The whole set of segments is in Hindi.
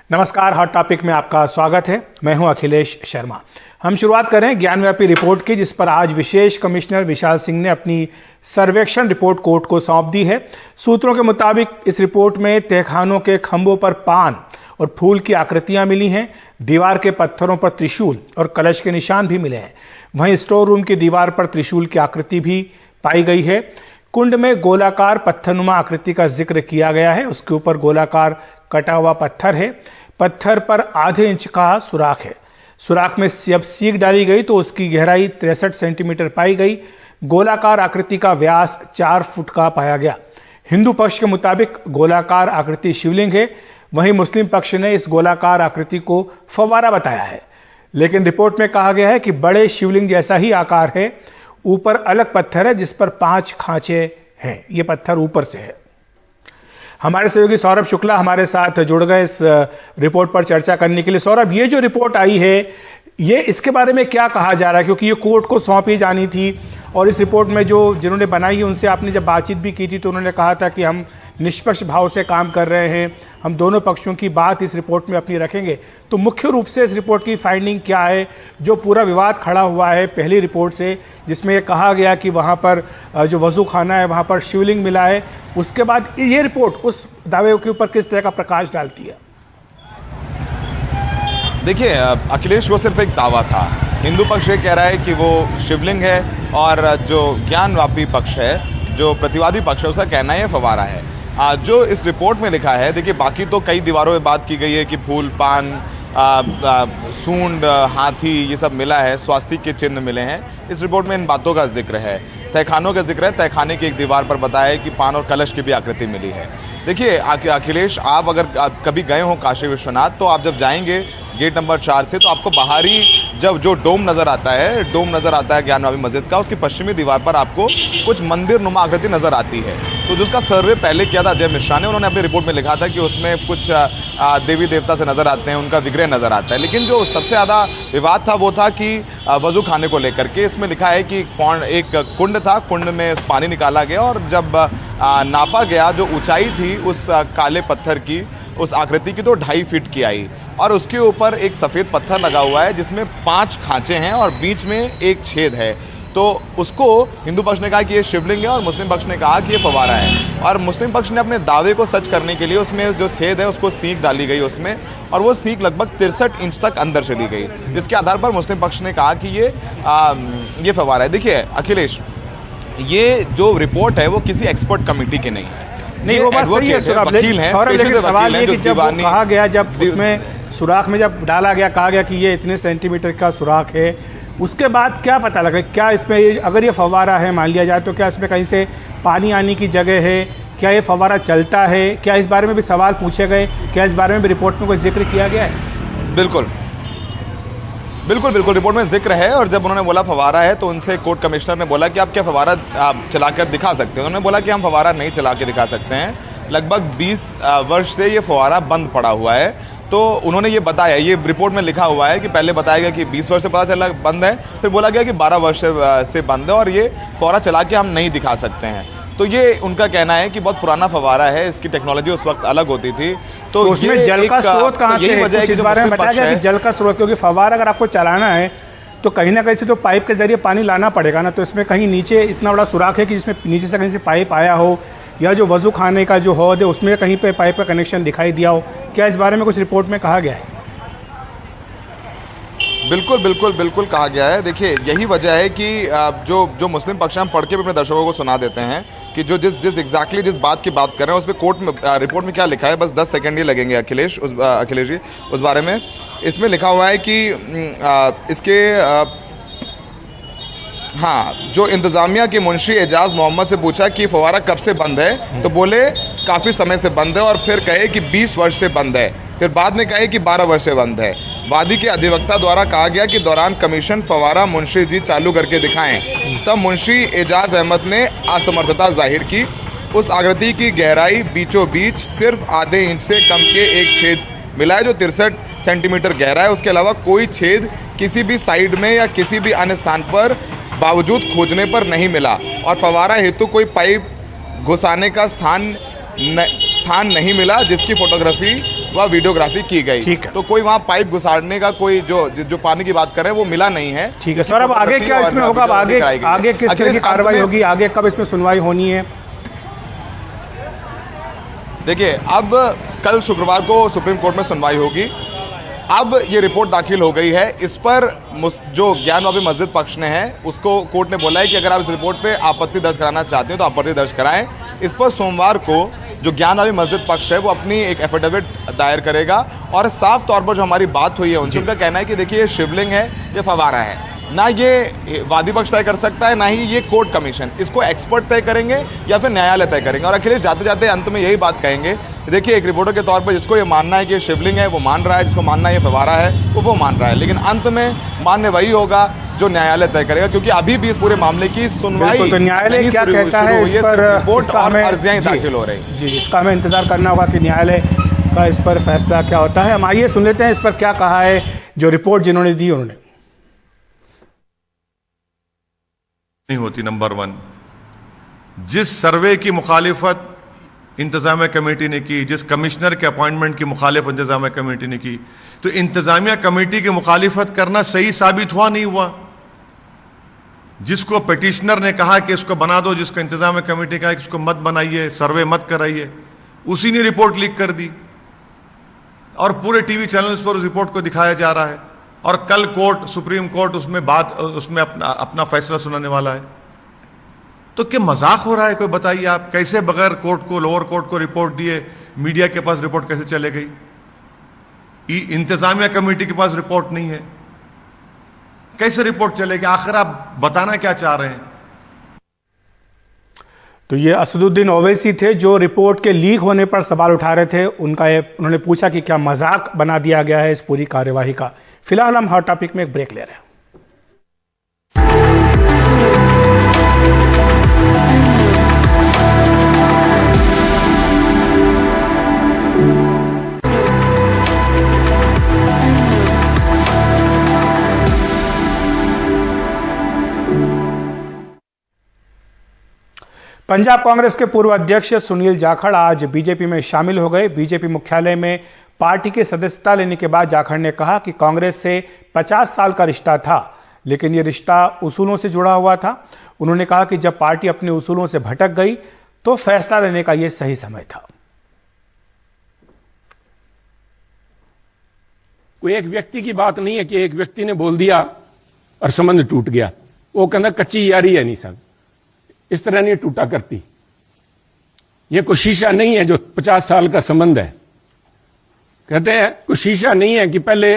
नमस्कार, हॉट टॉपिक में आपका स्वागत है। मैं हूं अखिलेश शर्मा। हम शुरुआत करें ज्ञानव्यापी रिपोर्ट की, जिस पर आज विशेष कमिश्नर विशाल सिंह ने अपनी सर्वेक्षण रिपोर्ट कोर्ट को सौंप दी है। सूत्रों के मुताबिक इस रिपोर्ट में तहखानों के खंभों पर पान और फूल की आकृतियां मिली हैं। दीवार के पत्थरों पर त्रिशूल और कलश के निशान भी मिले हैं। वहीं स्टोर रूम की दीवार पर त्रिशूल की आकृति भी पाई गई है। कुंड में गोलाकार पत्थरनुमा आकृति का जिक्र किया गया है। उसके ऊपर गोलाकार कटा हुआ पत्थर है। पत्थर पर आधे इंच का सुराख है। सुराख में जब सीक डाली गई तो उसकी गहराई 63 सेंटीमीटर पाई गई। गोलाकार आकृति का व्यास 4 फुट का पाया गया। हिंदू पक्ष के मुताबिक गोलाकार आकृति शिवलिंग है। वहीं मुस्लिम पक्ष ने इस गोलाकार आकृति को फव्वारा बताया है, लेकिन रिपोर्ट में कहा गया है कि बड़े शिवलिंग जैसा ही आकार है। ऊपर अलग पत्थर है जिस पर 5 खांचे हैं। ये पत्थर ऊपर से है। हमारे सहयोगी सौरभ शुक्ला हमारे साथ जुड़ गए इस रिपोर्ट पर चर्चा करने के लिए। सौरभ, ये जो रिपोर्ट आई है, ये इसके बारे में क्या कहा जा रहा है, क्योंकि ये कोर्ट को सौंपी जानी थी और इस रिपोर्ट में जिन्होंने बनाई है उनसे आपने जब बातचीत भी की थी तो उन्होंने कहा था कि हम निष्पक्ष भाव से काम कर रहे हैं, हम दोनों पक्षों की बात इस रिपोर्ट में अपनी रखेंगे। तो मुख्य रूप से इस रिपोर्ट की फाइंडिंग क्या है, जो पूरा विवाद खड़ा हुआ है पहली रिपोर्ट से, जिसमें ये कहा गया कि वहाँ पर जो वजू खाना है वहाँ पर शिवलिंग मिला है, उसके बाद ये रिपोर्ट उस दावे के ऊपर किस तरह का प्रकाश डालती है? देखिए अखिलेश, वो सिर्फ एक दावा था। हिंदू पक्ष ये कह रहा है कि वो शिवलिंग है और जो ज्ञानव्यापी पक्ष है, जो प्रतिवादी पक्ष है, उसका कहना है फव्वारा है। जो इस रिपोर्ट में लिखा है, देखिए बाकी तो कई दीवारों में बात की गई है कि फूल, पान, सूंड, हाथी, ये सब मिला है, स्वास्तिक के चिन्ह मिले हैं। इस रिपोर्ट में इन बातों का जिक्र है। तहखानों का जिक्र है। तहखाने की एक दीवार पर बताया है कि पान और कलश की भी आकृति मिली है। देखिए अखिलेश, आप अगर कभी गए हो काशी विश्वनाथ, तो आप जब जाएंगे गेट नंबर 4 से, तो आपको बाहरी जब जो डोम नज़र आता है ज्ञानव्यापी मस्जिद का, उसकी पश्चिमी दीवार पर आपको कुछ मंदिर नुमा आकृति नज़र आती है। तो जिसका सर्वे पहले किया था अजय मिश्रा ने, उन्होंने अपनी रिपोर्ट में लिखा था कि उसमें कुछ देवी देवता से नज़र आते हैं, उनका विग्रह नज़र आता है। लेकिन जो सबसे ज़्यादा विवाद था वो था कि वजू खाने को लेकर के। इसमें लिखा है कि एक कुंड था, कुंड में पानी निकाला गया और जब नापा गया, जो ऊंचाई थी उस काले पत्थर की, उस आकृति की, तो 2.5 फीट की आई। और उसके ऊपर एक सफ़ेद पत्थर लगा हुआ है जिसमें 5 खांचे हैं और बीच में एक छेद है। तो उसको हिंदू पक्ष ने कहा कि ये शिवलिंग है और मुस्लिम पक्ष ने कहा कि ये फव्वारा है। और मुस्लिम पक्ष ने अपने दावे को सच करने के लिए उसमें जो छेद है उसको सीक डाली गई उसमें, और वो सीक लगभग 63 इंच तक अंदर चली गई, जिसके आधार पर मुस्लिम पक्ष ने कहा कि ये फव्वारा है। देखिए अखिलेश, ये जो रिपोर्ट है वो किसी एक्सपर्ट कमेटी की नहीं है। नहीं, वो बात सही है। वकील हैं, लेकिन सवाल ये कि जब कहा गया, जब उसमें सुराख में जब डाला गया, कहा गया कि ये इतने सेंटीमीटर का सुराख है, उसके बाद क्या पता लगा? क्या इसमें, अगर ये फव्वारा है मान लिया जाए, तो क्या इसमें कहीं से पानी आने की जगह है? क्या ये फव्वारा चलता है? क्या इस बारे में भी सवाल पूछे गए? क्या इस बारे में भी रिपोर्ट में कोई जिक्र किया गया है? बिल्कुल रिपोर्ट में जिक्र है। और जब उन्होंने बोला फव्वारा है, तो उनसे कोर्ट कमिश्नर ने बोला कि आप क्या फव्वारा चलाकर दिखा सकते हैं? उन्होंने बोला कि हम फव्वारा नहीं चला के दिखा सकते हैं। लगभग 20 वर्ष से ये फव्वारा बंद पड़ा हुआ है। तो उन्होंने ये बताया, ये रिपोर्ट में लिखा हुआ है कि पहले बताया गया कि 20 वर्ष से पता चला बंद है, फिर बोला गया कि 12 वर्ष से बंद है और ये फव्वारा चला के हम नहीं दिखा सकते हैं। तो ये उनका कहना है कि बहुत पुराना फव्वारा है, इसकी टेक्नोलॉजी उस वक्त अलग होती थी। तो उसमें जल का स्रोत कहाँ से है? कुछ इस बारे में बताया गया कि जल का स्रोत, क्योंकि फव्वारा अगर आपको चलाना है तो कहीं ना कहीं से तो पाइप के जरिए पानी लाना पड़ेगा ना। तो इसमें कहीं नीचे इतना बड़ा सुराख है कि जिसमें नीचे से कहीं से पाइप आया हो, या जो वजू खाने का जो हौद है उसमें कहीं पे पाइप का कनेक्शन दिखाई दिया हो। क्या इस बारे में कुछ रिपोर्ट में कहा गया है? बिल्कुल कहा गया है। देखिए यही वजह है कि जो मुस्लिम पक्ष हम पढ़ के भी अपने दर्शकों को सुना देते हैं कि जो जिस बात की बात कर रहे हैं उसमें कोर्ट में रिपोर्ट में क्या लिखा है। बस 10 सेकंड ही लगेंगे अखिलेश जी उस बारे में। इसमें लिखा हुआ है कि इसके जो इंतज़ामिया के मुंशी एजाज मोहम्मद से पूछा कि फव्वारा कब से बंद है, तो बोले काफ़ी समय से बंद है, और फिर कहे कि 20 वर्ष से बंद है, फिर बाद में कहे कि 12 वर्ष से बंद है। वादी के अधिवक्ता द्वारा कहा गया कि दौरान कमीशन फव्वारा मुंशी जी चालू करके दिखाएं। तब मुंशी एजाज अहमद ने असमर्थता जाहिर की। उस आकृति की गहराई बीचों बीच सिर्फ आधे इंच से कम के एक छेद मिला है, जो 63 सेंटीमीटर गहरा है। उसके अलावा कोई छेद किसी भी साइड में या किसी भी अन्य स्थान पर बावजूद खोजने पर नहीं मिला, और फव्वारा हेतु कोई पाइप घुसाने का स्थान नहीं मिला, जिसकी फोटोग्राफी वह वीडियोग्राफी की गई। ठीक है। तो कोई वहाँ पाइप घुसाड़ने का कोई जो पानी की बात कर रहे हैं वो मिला नहीं है। ठीक है सर, अब आगे क्या इसमें होगा? अब आगे किस तरह की कार्रवाई होगी? आगे कब इसमें सुनवाई होनी है? देखिए, अब कल शुक्रवार को सुप्रीम कोर्ट में सुनवाई होगी। अब ये रिपोर्ट दाखिल हो गई है। इस पर जो ज्ञानवापी मस्जिद पक्ष ने है उसको कोर्ट ने बोला है कि अगर आप इस रिपोर्ट पे आपत्ति दर्ज कराना चाहते हो तो आपत्ति दर्ज कराएं। इस पर सोमवार को जो ज्ञानवापी मस्जिद पक्ष है वो अपनी एक एफिडेविट दायर करेगा और साफ तौर पर जो हमारी बात हुई है उनसे उनका कहना है कि देखिए ये शिवलिंग है, ये फवारा है, ना ये वादी पक्ष तय कर सकता है ना ही ये कोर्ट कमीशन, इसको एक्सपर्ट तय करेंगे या फिर न्यायालय तय करेंगे। और अखिलेश जाते जाते अंत में यही बात कहेंगे, देखिए एक रिपोर्टर के तौर पर जिसको ये मानना है कि ये शिवलिंग है वो मान रहा है, जिसको मानना है ये फवारा है वो मान रहा है, लेकिन अंत में मान्य वही होगा जो न्यायालय तय करेगा, क्योंकि अभी भी इस पूरे मामले की सुनवाई तो न्यायालय क्या कहता है इस पर? रिपोर्ट और अर्जियां दाखिल हो रही जी, इसका हमें इंतजार करना होगा कि न्यायालय का इस पर फैसला क्या होता है। हम आइए सुन लेते हैं इस पर क्या कहा है जो रिपोर्ट जिन्होंने दी उन्होंने। नहीं होती। नंबर 1, जिस सर्वे की मुखालिफत इंतजामिया कमेटी ने की, जिस कमिश्नर के अपॉइंटमेंट की मुखालिफत इंतजामिया कमेटी ने की, तो इंतजामिया कमेटी की मुखालिफत करना सही साबित हुआ नहीं हुआ? जिसको पिटिशनर ने कहा कि इसको बना दो, जिसको इंतजामिया कमेटी कहा कि इसको मत बनाइए, सर्वे मत कराइए, उसी ने रिपोर्ट लीक कर दी और पूरे टीवी चैनल्स पर उस रिपोर्ट को दिखाया जा रहा है। और कल कोर्ट, सुप्रीम कोर्ट उसमें अपना फैसला सुनाने वाला है। तो क्या मजाक हो रहा है? कोई बताइए आप, कैसे बगैर कोर्ट को, लोअर कोर्ट को रिपोर्ट दिए मीडिया के पास रिपोर्ट कैसे चले गई? इंतजामिया कमेटी के पास रिपोर्ट नहीं है, कैसे रिपोर्ट चलेगी? आखिर आप बताना क्या चाह रहे हैं? तो ये असदुद्दीन ओवैसी थे जो रिपोर्ट के लीक होने पर सवाल उठा रहे थे। उन्होंने पूछा कि क्या मजाक बना दिया गया है इस पूरी कार्यवाही का। फिलहाल हम हॉट टॉपिक में एक ब्रेक ले रहे हैं। पंजाब कांग्रेस के पूर्व अध्यक्ष सुनील जाखड़ आज बीजेपी में शामिल हो गए। बीजेपी मुख्यालय में पार्टी की सदस्यता लेने के बाद जाखड़ ने कहा कि कांग्रेस से 50 साल का रिश्ता था, लेकिन यह रिश्ता उसूलों से जुड़ा हुआ था। उन्होंने कहा कि जब पार्टी अपने उसूलों से भटक गई तो फैसला लेने का यह सही समय था। कोई एक व्यक्ति की बात नहीं है कि एक व्यक्ति ने बोल दिया और संबंध टूट गया। वो कहना कच्ची यारी है नहीं साहब, इस तरह नहीं टूटा करती। यह कोई शीशा नहीं है जो 50 साल का संबंध है। कहते हैं कोई शीशा नहीं है कि पहले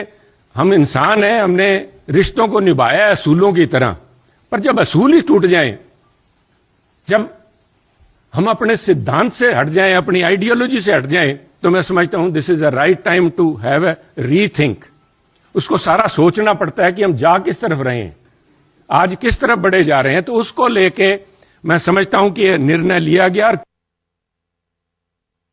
हम इंसान हैं, हमने रिश्तों को निभाया है असूलों की तरह, पर जब असूल ही टूट जाएं, जब हम अपने सिद्धांत से हट जाएं, अपनी आइडियोलॉजी से हट जाएं, तो मैं समझता हूं this is a right time to have a rethink. उसको सारा सोचना पड़ता है कि हम जा किस तरफ रहे हैं, आज किस तरफ बढ़े जा रहे हैं। तो उसको लेके मैं समझता हूं कि यह निर्णय लिया गया।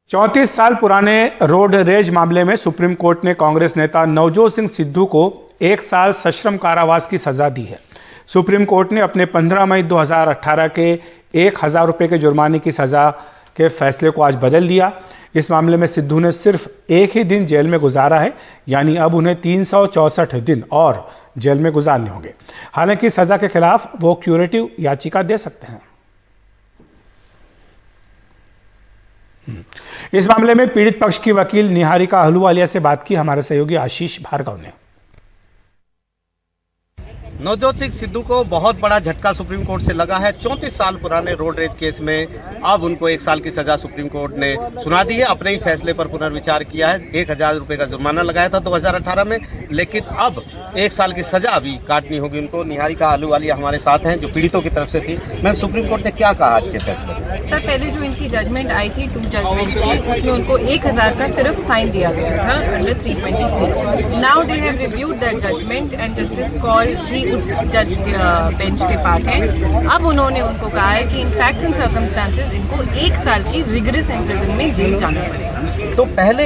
34 साल पुराने रोड रेज मामले में सुप्रीम कोर्ट ने कांग्रेस नेता नवजोत सिंह सिद्धू को 1 साल सश्रम कारावास की सजा दी है। सुप्रीम कोर्ट ने अपने 15 मई 2018 के 1000 रुपए के जुर्माने की सजा के फैसले को आज बदल दिया। इस मामले में सिद्धू ने सिर्फ 1 ही दिन जेल में गुजारा है, यानी अब उन्हें 364 दिन और जेल में गुजारने होंगे। हालांकि सजा के खिलाफ वो क्यूरेटिव याचिका दे सकते हैं। इस मामले में पीड़ित पक्ष की वकील निहारिका अहलूवालिया से बात की हमारे सहयोगी आशीष भार्गव ने। नवजोत सिंह सिद्धू को बहुत बड़ा झटका सुप्रीम कोर्ट से लगा है। 34 साल पुराने रोड रेज केस में अब उनको 1 साल की सजा सुप्रीम कोर्ट ने सुना दी है। अपने ही फैसले पर पुनर्विचार किया है। 1000 रुपए का जुर्माना लगाया था 2018 में, लेकिन अब 1 साल की सजा भी काटनी होगी उनको। निहारिका अहलूवालिया हमारे साथ हैं जो पीड़ितों की तरफ से थी। मैम, सुप्रीम कोर्ट ने क्या कहा आज के फैसले में? सर, पहले जो इनकी जजमेंट आई थी 2 जजमेंट की, उसमें उनको 1000 का सिर्फ फाइन दिया गया था under 323। Now they have reviewed that judgement and justice Kaul भी उस जज बेंच के पास है। अब उन्होंने उनको कहा है कि इन फैक्ट्स एंड सर्कमस्टांसेस इनको 1 साल की रिगरस इम्प्रिजनमेंट जेल जाना पड़ेगा। तो पहले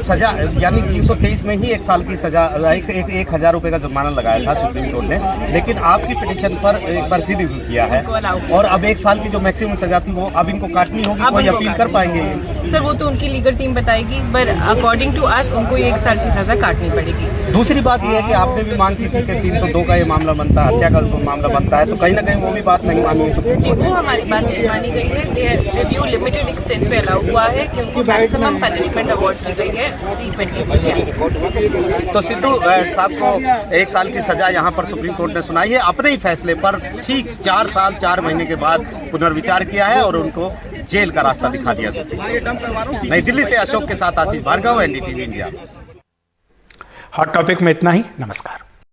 सजा यानी 323 में ही 1 साल की सजा 1,000 रुपए का जुर्माना लगाया था सुप्रीम कोर्ट ने, लेकिन आपकी पिटीशन पर एक बार फिर रिव्यू किया है और अब 1 साल की जो मैक्सिमम सजा थी वो अब इनको काटनी होगी, कोई अपील कर पाएंगे? सर वो तो उनकी लीगल टीम बताएगी, पर अकॉर्डिंग टू अस उनको 1 साल की सजा काटनी पड़ेगी। दूसरी बात यह है कि आपने भी मांग की थी कि 302 का ये मामला बनता है, हत्या का मामला बनता है, तो कहीं ना कहीं वो भी बात नहीं मानी है जी, वो हमारी बात नहीं मानी गई है। रिव्यू लिमिटेड एक्सटेंट पे अलाउ हुआ है कि उनको मैक्सिमम पनिशमेंट अवार्ड की गई है 320। तो सिद्धू साहब को 1 साल की सजा यहाँ पर सुप्रीम कोर्ट ने सुनाई है। अपने ही फैसले पर ठीक 4 साल 4 महीने के बाद पुनर्विचार किया है और उनको जेल का रास्ता दिखा दिया सुप्रीम कोर्ट। नई दिल्ली से अशोक के साथ Ashish Bhargava, NDTV India. Hot topic में इतना ही। नमस्कार।